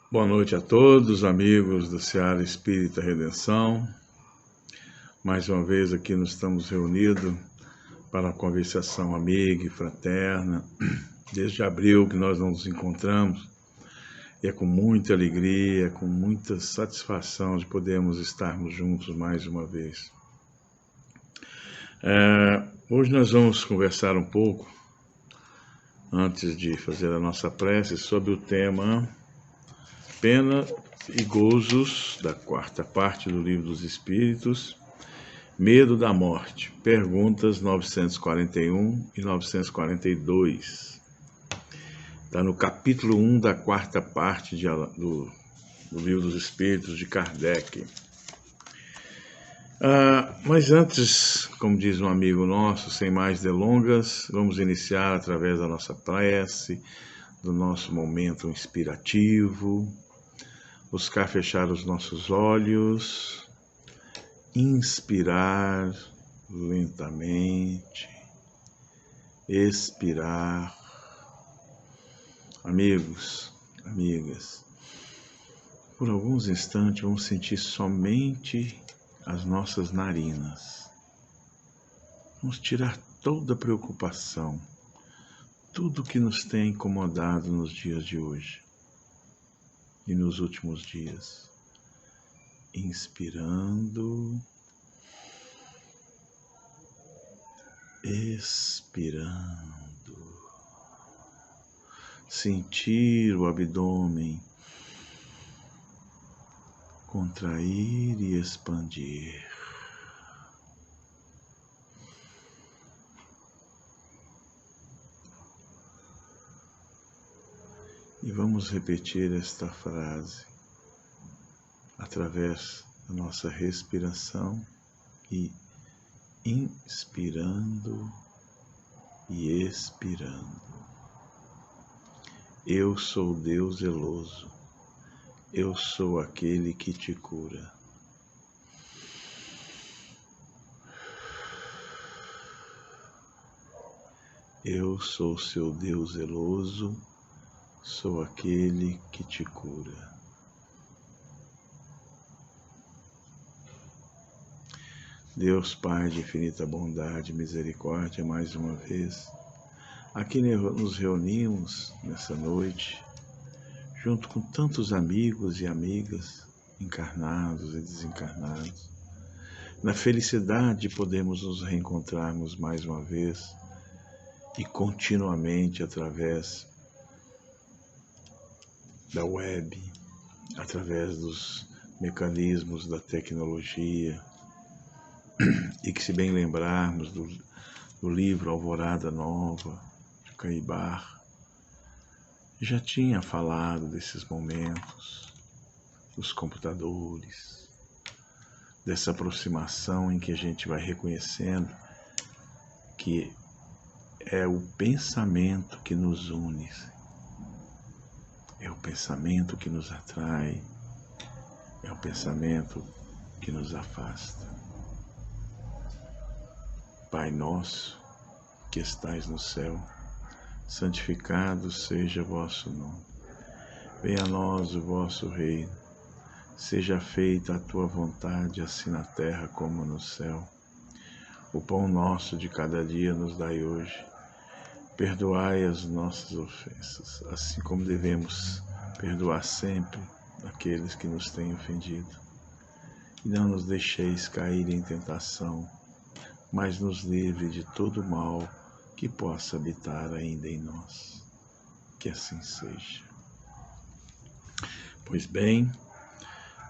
Boa noite a todos, amigos do Seara Espírita Redenção. Mais uma vez aqui nós estamos reunidos para uma conversação amiga e fraterna. Desde abril que nós não nos encontramos e é com muita alegria, com muita satisfação de podermos estarmos juntos mais uma vez. Hoje nós vamos conversar um pouco, antes de fazer a nossa prece, sobre o tema Pena e Gozos, da quarta parte do Livro dos Espíritos, Medo da Morte, perguntas 941 e 942. Está no capítulo 1 da quarta parte do Livro dos Espíritos de Kardec. Mas antes, como diz um amigo nosso, sem mais delongas, vamos iniciar através da nossa prece, do nosso momento inspirativo, buscar fechar os nossos olhos, inspirar lentamente, expirar. Amigos, amigas, por alguns instantes vamos sentir somente as nossas narinas. Vamos tirar toda a preocupação, tudo que nos tem incomodado nos dias de hoje e nos últimos dias. Inspirando, expirando. Sentir o abdômen contrair e expandir. E vamos repetir esta frase através da nossa respiração e inspirando e expirando. Eu sou Deus zeloso, eu sou aquele que te cura. Eu sou seu Deus zeloso, sou aquele que te cura. Deus Pai de infinita bondade e misericórdia, mais uma vez, aqui nos reunimos nessa noite, junto com tantos amigos e amigas, encarnados e desencarnados, na felicidade de podermos nos reencontrarmos mais uma vez e continuamente através da web, através dos mecanismos da tecnologia, e que, se bem lembrarmos do livro Alvorada Nova, de Caibar, já tinha falado desses momentos, dos computadores, dessa aproximação em que a gente vai reconhecendo que é o pensamento que nos une, é o pensamento que nos atrai, é o pensamento que nos afasta. Pai nosso, que estais no céu, santificado seja o vosso nome. Venha a nós o vosso reino. Seja feita a tua vontade, assim na terra como no céu. O pão nosso de cada dia nos dai hoje. Perdoai as nossas ofensas, assim como devemos perdoar sempre aqueles que nos têm ofendido. E não nos deixeis cair em tentação, mas nos livre de todo mal que possa habitar ainda em nós. Que assim seja. Pois bem,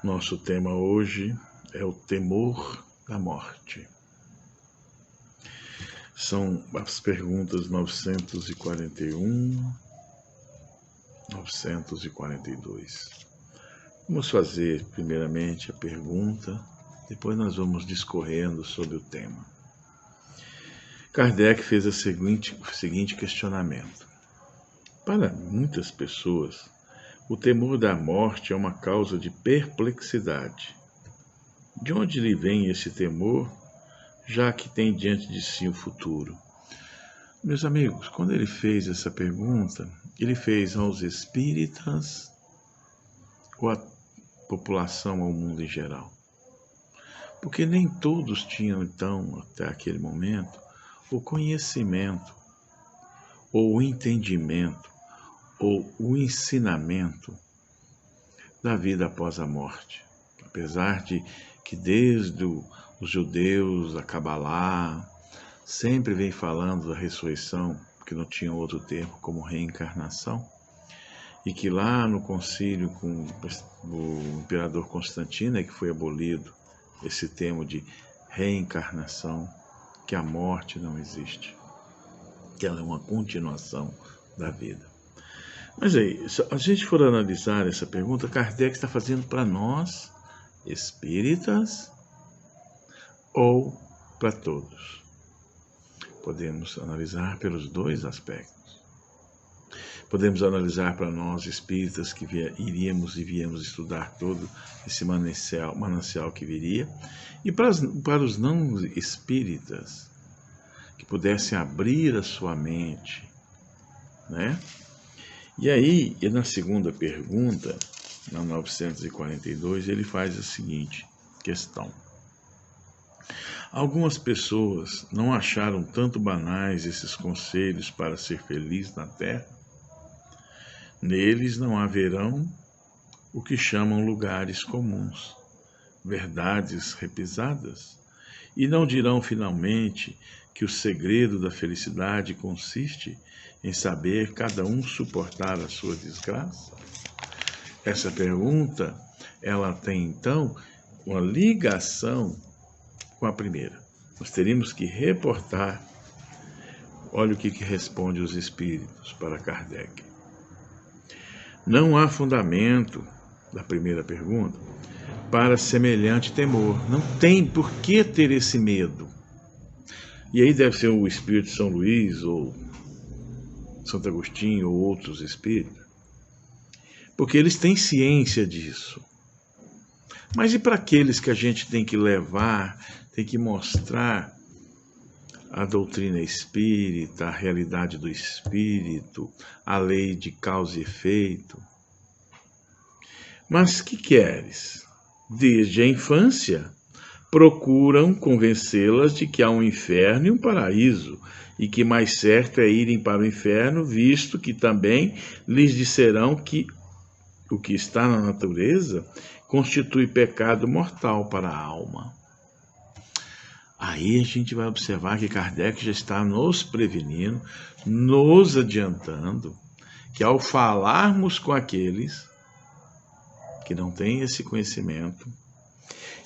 nosso tema hoje é o temor da morte. São as perguntas 941, 942. Vamos fazer primeiramente a pergunta, depois nós vamos discorrendo sobre o tema. Kardec fez o seguinte questionamento. Para muitas pessoas, o temor da morte é uma causa de perplexidade. De onde lhe vem esse temor, já que tem diante de si o futuro? Meus amigos, quando ele fez essa pergunta, ele fez aos espíritas ou a população ao mundo em geral? Porque nem todos tinham, então, até aquele momento, o conhecimento, ou o entendimento, ou o ensinamento da vida após a morte. Apesar de que desde os judeus, a Cabalá, sempre vem falando da ressurreição, que não tinha outro termo como reencarnação, e que lá no concílio com o imperador Constantino é que foi abolido esse termo de reencarnação, que a morte não existe, que ela é uma continuação da vida. Mas aí, se a gente for analisar essa pergunta, Kardec está fazendo para nós, espíritas, ou para todos? Podemos analisar pelos dois aspectos. Podemos analisar para nós, espíritas, que iríamos e viemos estudar todo esse manancial que viria, e para os não espíritas, que pudessem abrir a sua mente, né? E aí, na segunda pergunta, na 942, ele faz a seguinte questão. Algumas pessoas não acharam tanto banais esses conselhos para ser feliz na Terra? Neles não haverão o que chamam lugares comuns, verdades repisadas, e não dirão finalmente que o segredo da felicidade consiste em saber cada um suportar a sua desgraça? Essa pergunta, ela tem então uma ligação com a primeira. Nós teríamos que reportar. Olha o que responde os espíritos para Kardec. Não há fundamento, da primeira pergunta, para semelhante temor. Não tem por que ter esse medo. E aí deve ser o espírito de São Luís, ou Santo Agostinho, ou outros espíritos. Porque eles têm ciência disso. Mas e para aqueles que a gente tem que levar, tem que mostrar a doutrina espírita, a realidade do espírito, a lei de causa e efeito? Mas que queres? Desde a infância, procuram convencê-las de que há um inferno e um paraíso, e que mais certo é irem para o inferno, visto que também lhes disserão que o que está na natureza constitui pecado mortal para a alma. Aí a gente vai observar que Kardec já está nos prevenindo, nos adiantando, que ao falarmos com aqueles que não têm esse conhecimento,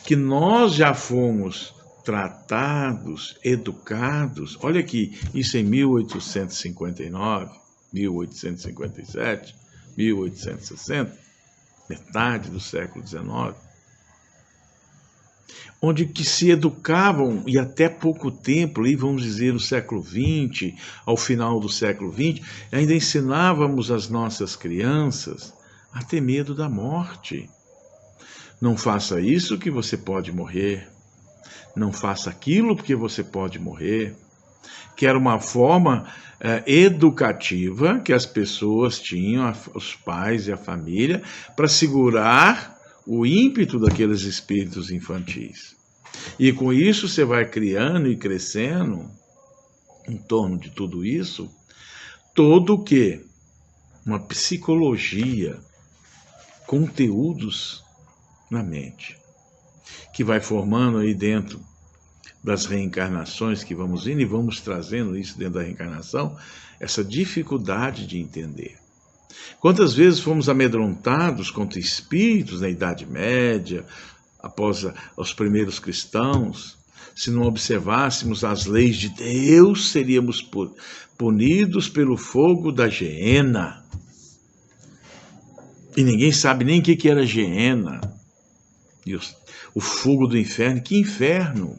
que nós já fomos tratados, educados, olha aqui, isso em 1859, 1857, 1860, metade do século XIX, onde que se educavam, e até pouco tempo, aí vamos dizer no século XX, ao final do século XX, ainda ensinávamos as nossas crianças a ter medo da morte. Não faça isso que você pode morrer. Não faça aquilo porque você pode morrer. Que era uma forma educativa que as pessoas tinham, os pais e a família, para segurar o ímpeto daqueles espíritos infantis. E com isso você vai criando e crescendo, em torno de tudo isso, todo o quê? Uma psicologia, conteúdos na mente, que vai formando aí dentro das reencarnações que vamos indo, e vamos trazendo isso dentro da reencarnação, essa dificuldade de entender. Quantas vezes fomos amedrontados contra espíritos na Idade Média, após os primeiros cristãos? Se não observássemos as leis de Deus, seríamos punidos pelo fogo da geena. E ninguém sabe nem o que era geena. E o fogo do inferno, que inferno?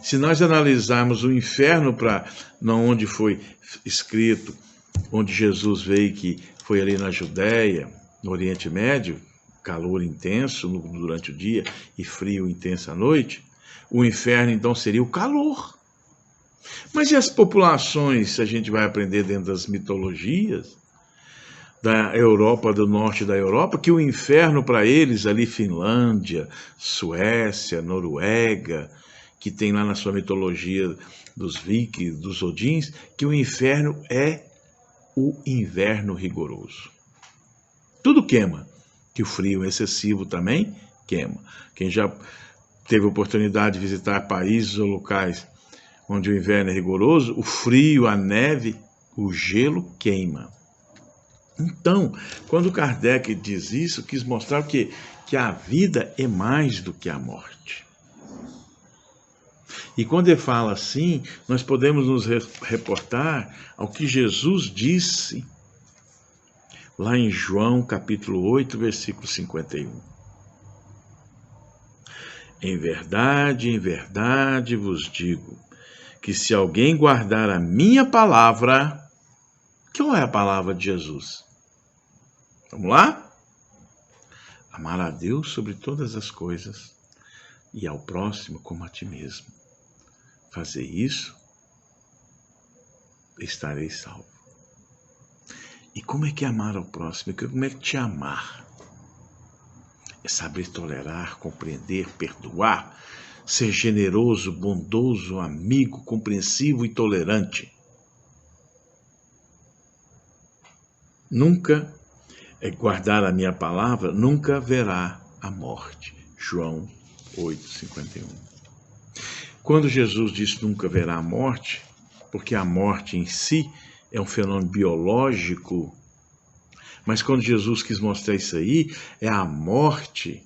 Se nós analisarmos o inferno para onde foi escrito, onde Jesus veio, que foi ali na Judéia, no Oriente Médio, calor intenso durante o dia e frio intenso à noite, o inferno então seria o calor. Mas e as populações, a gente vai aprender dentro das mitologias, da Europa, do norte da Europa, que o inferno para eles, ali Finlândia, Suécia, Noruega, que tem lá na sua mitologia dos vikings, dos odins, que o inferno é o inverno rigoroso. Tudo queima, que o frio excessivo também queima. Quem já teve oportunidade de visitar países ou locais onde o inverno é rigoroso, o frio, a neve, o gelo queima. Então, quando Kardec diz isso, quis mostrar que a vida é mais do que a morte. E quando ele fala assim, nós podemos nos reportar ao que Jesus disse lá em João capítulo 8, versículo 51. Em verdade vos digo, que se alguém guardar a minha palavra, qual é a palavra de Jesus? Vamos lá? Amar a Deus sobre todas as coisas e ao próximo como a ti mesmo. Fazer isso, estarei salvo. E como é que é amar ao próximo? Como é que te amar? É saber tolerar, compreender, perdoar, ser generoso, bondoso, amigo, compreensivo e tolerante. Nunca guardar a minha palavra, nunca verá a morte. João 8:51. Quando Jesus disse nunca verá a morte, porque a morte em si é um fenômeno biológico, mas quando Jesus quis mostrar isso aí, é a morte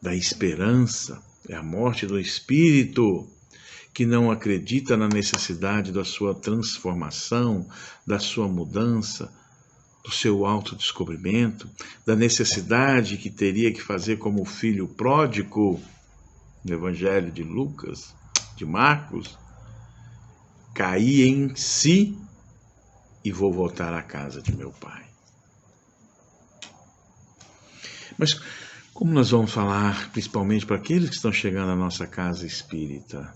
da esperança, é a morte do espírito que não acredita na necessidade da sua transformação, da sua mudança, do seu autodescobrimento, da necessidade que teria que fazer como o filho pródigo, no Evangelho de Lucas, de Marcos, cair em si e vou voltar à casa de meu pai. Mas como nós vamos falar, principalmente para aqueles que estão chegando à nossa casa espírita?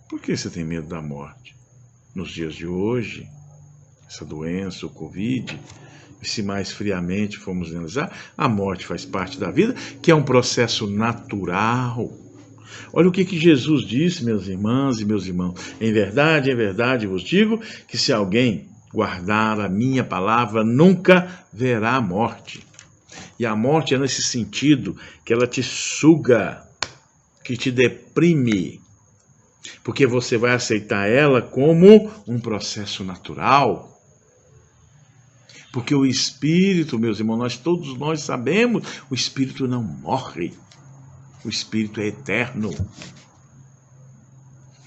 Por que você tem medo da morte? Nos dias de hoje, essa doença, o Covid, se mais friamente formos analisar, a morte faz parte da vida, que é um processo natural. Olha o que Jesus disse, minhas irmãs e meus irmãos. Em verdade vos digo que se alguém guardar a minha palavra, nunca verá a morte. E a morte é nesse sentido que ela te suga, que te deprime, porque você vai aceitar ela como um processo natural. Porque o espírito, meus irmãos, todos nós sabemos, o espírito não morre. O espírito é eterno.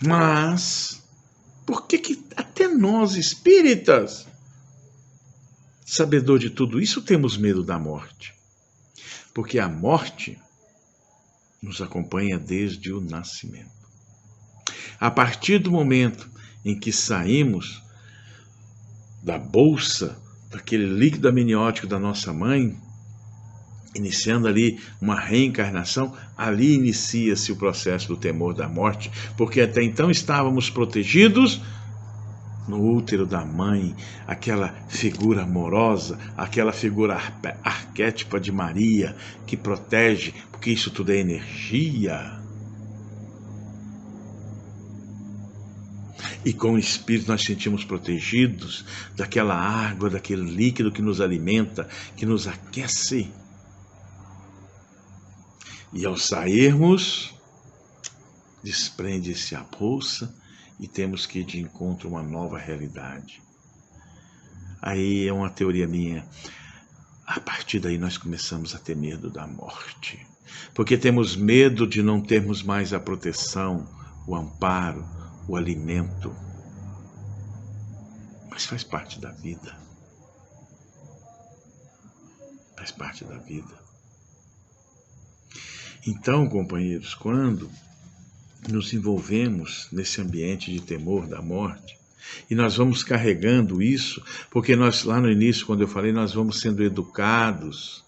Mas, por que até nós espíritas, sabedor de tudo isso, temos medo da morte? Porque a morte nos acompanha desde o nascimento. A partir do momento em que saímos da bolsa, daquele líquido amniótico da nossa mãe, iniciando ali uma reencarnação, ali inicia-se o processo do temor da morte, porque até então estávamos protegidos no útero da mãe, aquela figura amorosa, aquela figura arquétipa de Maria, que protege, porque isso tudo é energia. E com o Espírito nós sentimos protegidos daquela água, daquele líquido que nos alimenta, que nos aquece. E ao sairmos, desprende-se a bolsa e temos que ir de encontro a uma nova realidade. Aí é uma teoria minha. A partir daí nós começamos a ter medo da morte. Porque temos medo de não termos mais a proteção, o amparo, o alimento. Mas faz parte da vida. Faz parte da vida. Então, companheiros, quando nos envolvemos nesse ambiente de temor da morte, e nós vamos carregando isso, porque nós, lá no início, quando eu falei, nós vamos sendo educados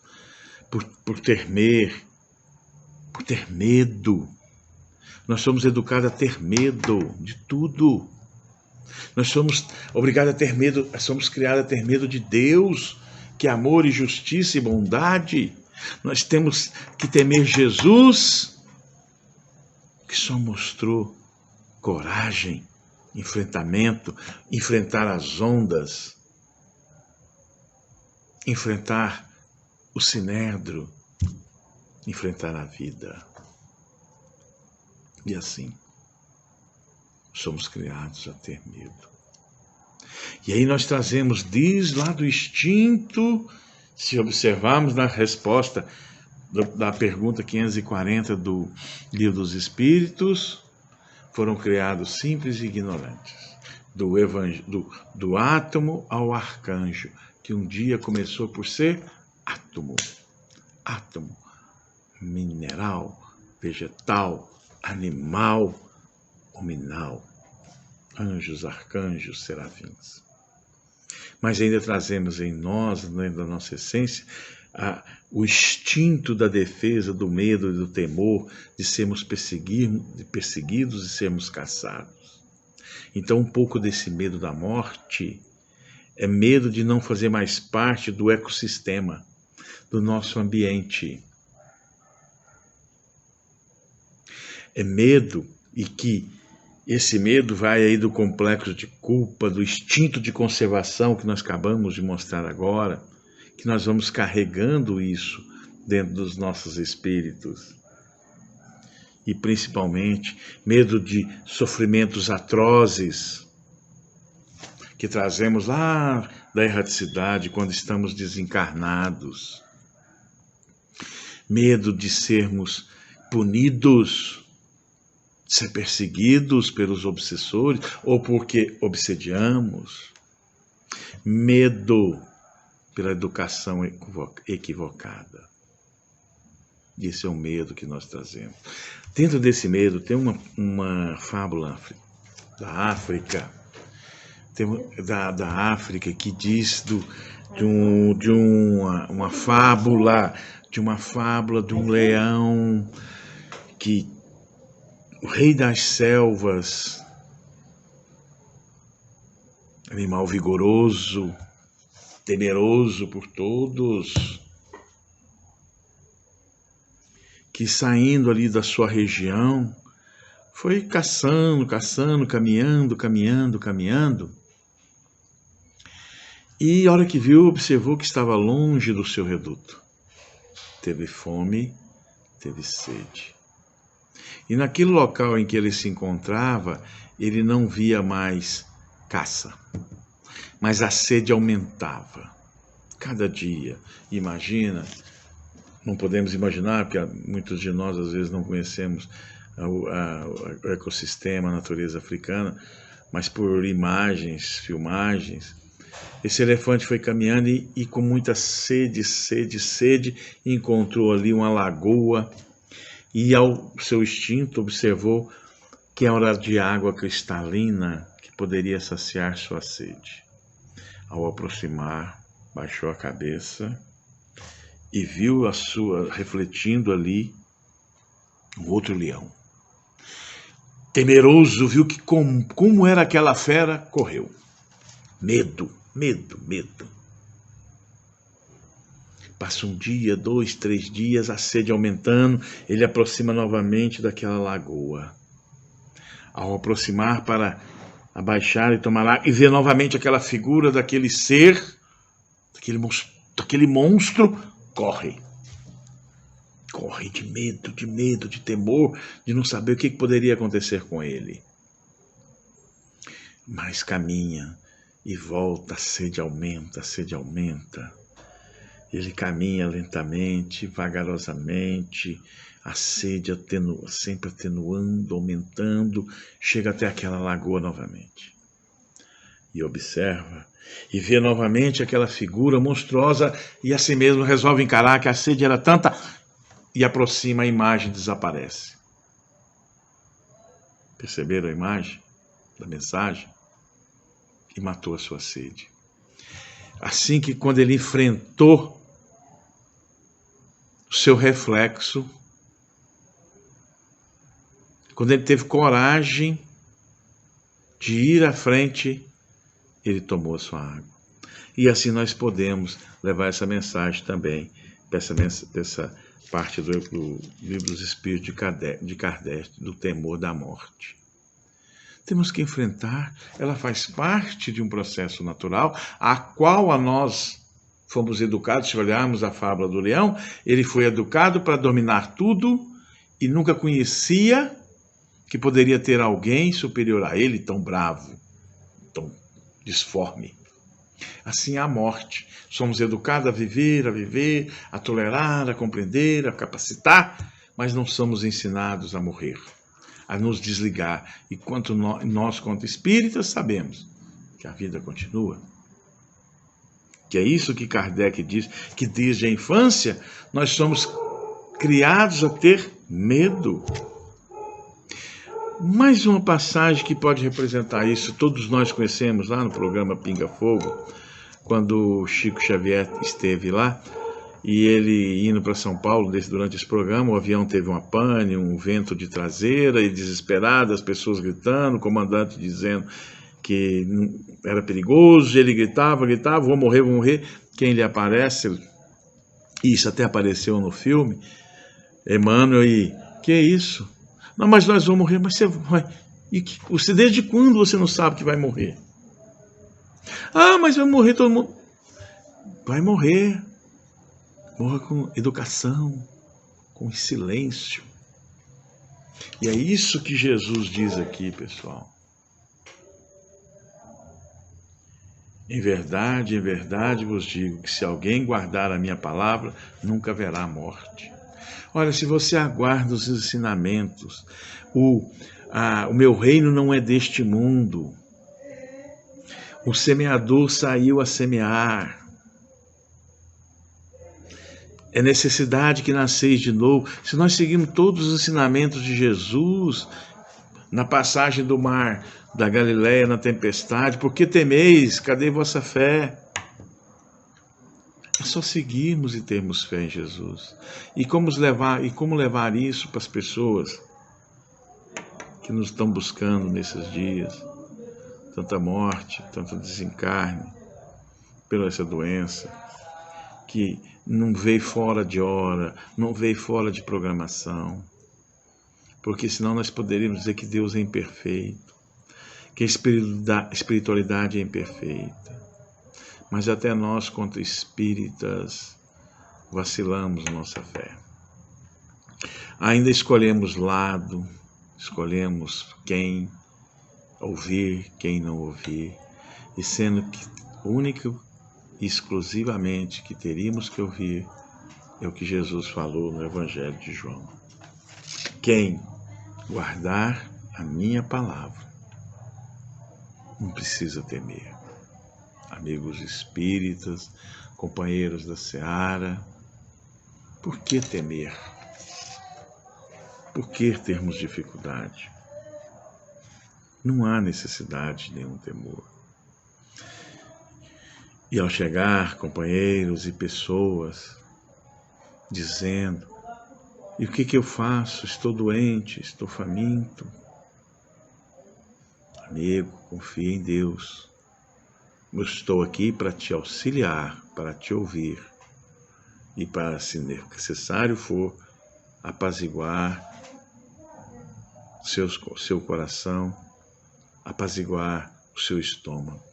por temer, por ter medo. Nós somos educados a ter medo de tudo. Nós somos obrigados a ter medo, somos criados a ter medo de Deus, que é amor e justiça e bondade. Nós temos que temer Jesus, que só mostrou coragem, enfrentamento, enfrentar as ondas, enfrentar o sinédrio, enfrentar a vida. E assim, somos criados a ter medo. E aí nós trazemos desde lá do instinto, se observarmos na resposta da pergunta 540 do Livro dos Espíritos, foram criados simples e ignorantes, do átomo ao arcanjo, que um dia começou por ser átomo, mineral, vegetal, animal, hominal, anjos, arcanjos, serafins. Mas ainda trazemos em nós, dentro da nossa essência, o instinto da defesa, do medo e do temor de sermos perseguidos e sermos caçados. Então, um pouco desse medo da morte é medo de não fazer mais parte do ecossistema, do nosso ambiente. É medo, e que esse medo vai aí do complexo de culpa, do instinto de conservação que nós acabamos de mostrar agora, que nós vamos carregando isso dentro dos nossos espíritos. E principalmente medo de sofrimentos atrozes que trazemos lá da erraticidade quando estamos desencarnados. Medo de sermos punidos, de ser perseguidos pelos obsessores ou porque obsediamos. Medo pela educação equivocada. Esse é o medo que nós trazemos. Dentro desse medo tem uma fábula da África, da África, que diz de uma fábula de um leão, que o rei das selvas, animal vigoroso, temeroso por todos, que saindo ali da sua região, foi caçando, caminhando, e a hora que viu, observou que estava longe do seu reduto. Teve fome, teve sede. E naquele local em que ele se encontrava, ele não via mais caça, mas a sede aumentava cada dia. Imagina, não podemos imaginar, porque muitos de nós às vezes não conhecemos o ecossistema, a natureza africana, mas por imagens, filmagens, esse elefante foi caminhando e com muita sede, encontrou ali uma lagoa e, ao seu instinto, observou que era de água cristalina que poderia saciar sua sede. Ao aproximar, baixou a cabeça e viu refletindo ali, um outro leão. Temeroso, viu que como era aquela fera, correu. Medo. Passa um dia, 2, 3 dias, a sede aumentando, ele aproxima novamente daquela lagoa. Ao aproximar para abaixar e tomar água, e ver novamente aquela figura daquele ser, daquele monstro, corre. Corre de medo, de temor, de não saber o que poderia acontecer com ele. Mas caminha e volta, a sede aumenta. Ele caminha lentamente, vagarosamente, a sede sempre atenuando, aumentando, chega até aquela lagoa novamente. E observa, e vê novamente aquela figura monstruosa, e assim mesmo resolve encarar que a sede era tanta, e aproxima, a imagem desaparece. Perceberam a imagem da mensagem? E matou a sua sede. Assim que quando ele enfrentou o seu reflexo, quando ele teve coragem de ir à frente, ele tomou a sua água. E assim nós podemos levar essa mensagem também, dessa parte do Livro dos Espíritos de Kardec, do temor da morte. Temos que enfrentar, ela faz parte de um processo natural, a qual nós fomos educados. Se olharmos a fábula do leão, ele foi educado para dominar tudo e nunca conhecia que poderia ter alguém superior a ele, tão bravo, tão disforme. Assim é a morte. Somos educados a viver, a tolerar, a compreender, a capacitar, mas não somos ensinados a morrer, a nos desligar. E quanto nós, quanto espíritas, sabemos que a vida continua. Que é isso que Kardec diz, que desde a infância nós somos criados a ter medo. Mais uma passagem que pode representar isso, todos nós conhecemos lá no programa Pinga Fogo, quando o Chico Xavier esteve lá, e ele indo para São Paulo, durante esse programa, o avião teve uma pane, um vento de traseira, e desesperado, as pessoas gritando, o comandante dizendo que era perigoso, ele gritava, vou morrer. Quem lhe aparece, isso até apareceu no filme, Emmanuel, e que é isso? Não, mas nós vamos morrer. Mas você vai. Você, desde quando você não sabe que vai morrer? Ah, mas vai morrer todo mundo. Vai morrer. Morra com educação, com silêncio. E é isso que Jesus diz aqui, pessoal. Em verdade vos digo que se alguém guardar a minha palavra, nunca haverá morte. Olha, se você aguarda os ensinamentos, o meu reino não é deste mundo. O semeador saiu a semear. É necessidade que nasceis de novo. Se nós seguirmos todos os ensinamentos de Jesus, na passagem do mar da Galileia, na tempestade, por que temeis? Cadê vossa fé? É só seguirmos e termos fé em Jesus. E como levar isso para as pessoas que nos estão buscando nesses dias? Tanta morte, tanto desencarne pela essa doença, que não veio fora de hora, não veio fora de programação. Porque senão nós poderíamos dizer que Deus é imperfeito, que a espiritualidade é imperfeita. Mas até nós, quanto espíritas, vacilamos nossa fé. Ainda escolhemos lado, escolhemos quem ouvir, quem não ouvir, e sendo que único e exclusivamente que teríamos que ouvir é o que Jesus falou no Evangelho de João. Quem guardar a minha palavra não precisa temer. Amigos espíritas, companheiros da seara, por que temer? Por que termos dificuldade? Não há necessidade de nenhum temor. E ao chegar companheiros e pessoas dizendo: e o que eu faço? Estou doente, estou faminto. Amigo, confie em Deus. Eu estou aqui para te auxiliar, para te ouvir e para, se necessário for, apaziguar seu coração, apaziguar o seu estômago.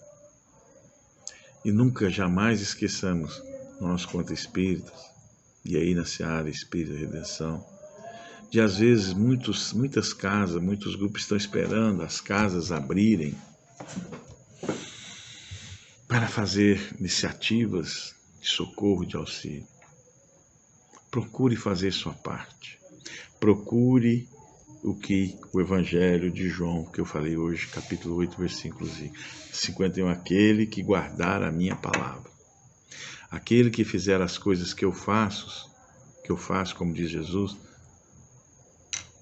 E nunca, jamais esqueçamos, nós quanto espíritas, e aí na seara Espírita da Redenção, de às vezes muitas casas, muitos grupos estão esperando as casas abrirem para fazer iniciativas de socorro, de auxílio. Procure fazer sua parte. Procure o que o Evangelho de João, que eu falei hoje, capítulo 8, versículos 51, aquele que guardar a minha palavra. Aquele que fizer as coisas que eu faço, como diz Jesus,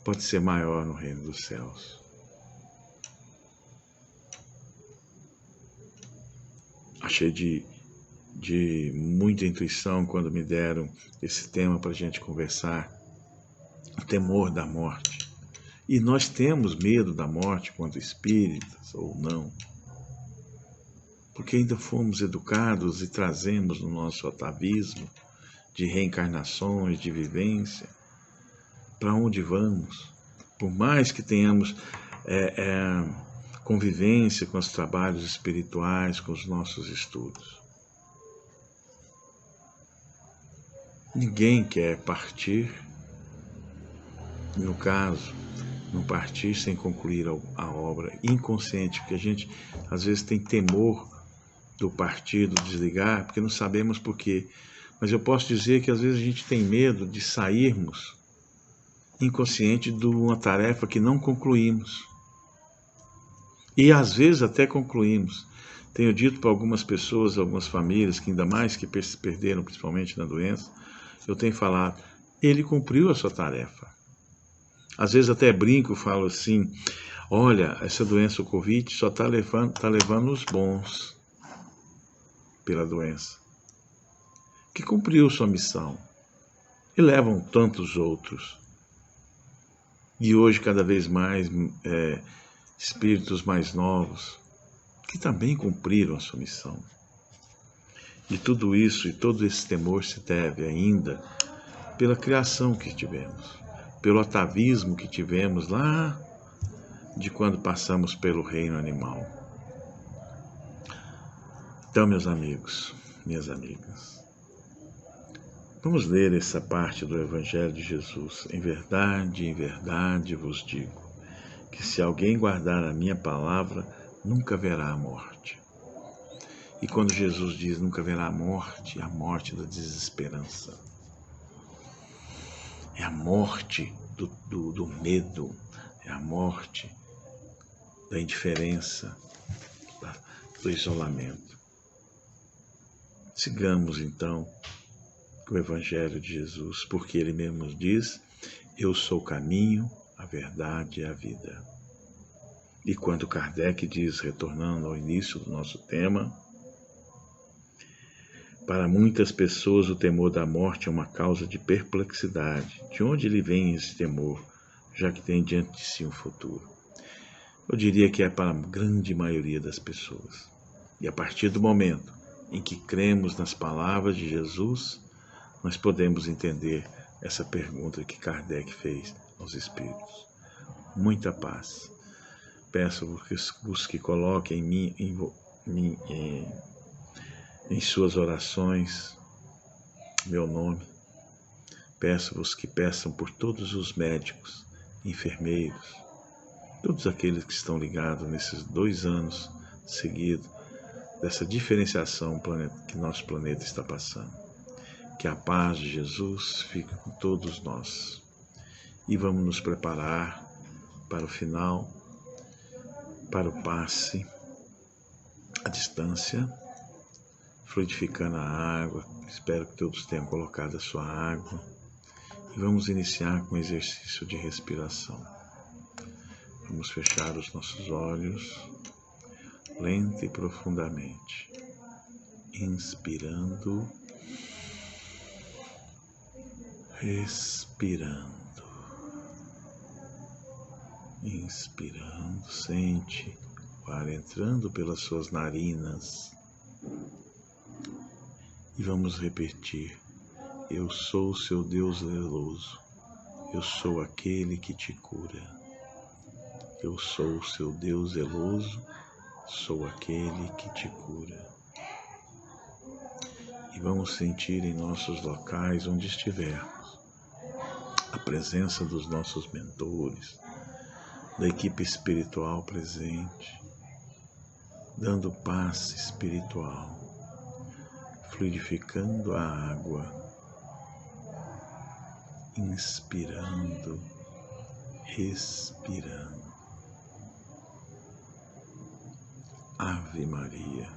pode ser maior no reino dos céus. Achei de muita intuição quando me deram esse tema para a gente conversar, o temor da morte. E nós temos medo da morte quanto espíritas ou não, porque ainda fomos educados e trazemos no nosso atavismo de reencarnações, de vivência, para onde vamos. Por mais que tenhamos convivência com os trabalhos espirituais, com os nossos estudos. Ninguém quer partir, no caso, não partir sem concluir a obra, inconsciente, porque a gente às vezes tem temor do partir, do desligar, porque não sabemos por quê. Mas eu posso dizer que às vezes a gente tem medo de sairmos inconsciente de uma tarefa que não concluímos. E às vezes até concluímos. Tenho dito para algumas pessoas, algumas famílias, que ainda mais que perderam principalmente na doença, eu tenho falado, ele cumpriu a sua tarefa. Às vezes até brinco, falo assim, olha, essa doença, o Covid, só está levando os bons pela doença, que cumpriu sua missão. E levam tantos outros. E hoje, cada vez mais, espíritos mais novos, que também cumpriram a sua missão. E tudo isso, e todo esse temor se deve ainda pela criação que tivemos, pelo atavismo que tivemos lá de quando passamos pelo reino animal. Então, meus amigos, minhas amigas, vamos ler essa parte do Evangelho de Jesus. Em verdade vos digo, que se alguém guardar a minha palavra, nunca verá a morte. E quando Jesus diz nunca verá a morte da desesperança. É a morte do medo, é a morte da indiferença, do isolamento. Sigamos então o Evangelho de Jesus, porque ele mesmo diz, eu sou o caminho, a verdade e a vida. E quando Kardec diz, retornando ao início do nosso tema, para muitas pessoas o temor da morte é uma causa de perplexidade. De onde lhe vem esse temor, já que tem diante de si um futuro? Eu diria que é para a grande maioria das pessoas. E a partir do momento em que cremos nas palavras de Jesus, nós podemos entender essa pergunta que Kardec fez aos espíritos. Muita paz. Peço-vos que coloquem em suas orações meu nome. Peço-vos que peçam por todos os médicos, enfermeiros, todos aqueles que estão ligados nesses 2 anos seguidos dessa diferenciação que nosso planeta está passando. Que a paz de Jesus fique com todos nós. E vamos nos preparar para o final, para o passe, a distância, fluidificando a água. Espero que todos tenham colocado a sua água. E vamos iniciar com o exercício de respiração. Vamos fechar os nossos olhos, lenta e profundamente. Inspirando, respirando. Inspirando, sente o ar entrando pelas suas narinas. E vamos repetir, eu sou o seu Deus zeloso, eu sou aquele que te cura. Eu sou o seu Deus zeloso, sou aquele que te cura. E vamos sentir em nossos locais onde estivermos a presença dos nossos mentores, da equipe espiritual presente, dando passe espiritual, fluidificando a água, inspirando, respirando. Ave Maria,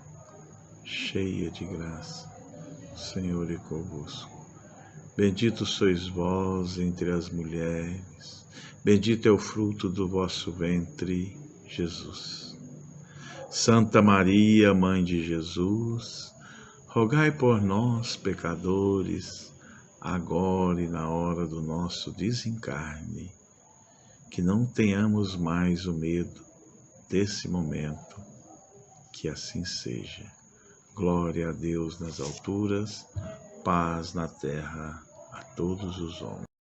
cheia de graça, o Senhor é convosco. Bendito sois vós entre as mulheres, bendito é o fruto do vosso ventre, Jesus. Santa Maria, Mãe de Jesus, rogai por nós, pecadores, agora e na hora do nosso desencarne. que não tenhamos mais o medo desse momento, que assim seja. Glória a Deus nas alturas, paz na terra a todos os homens.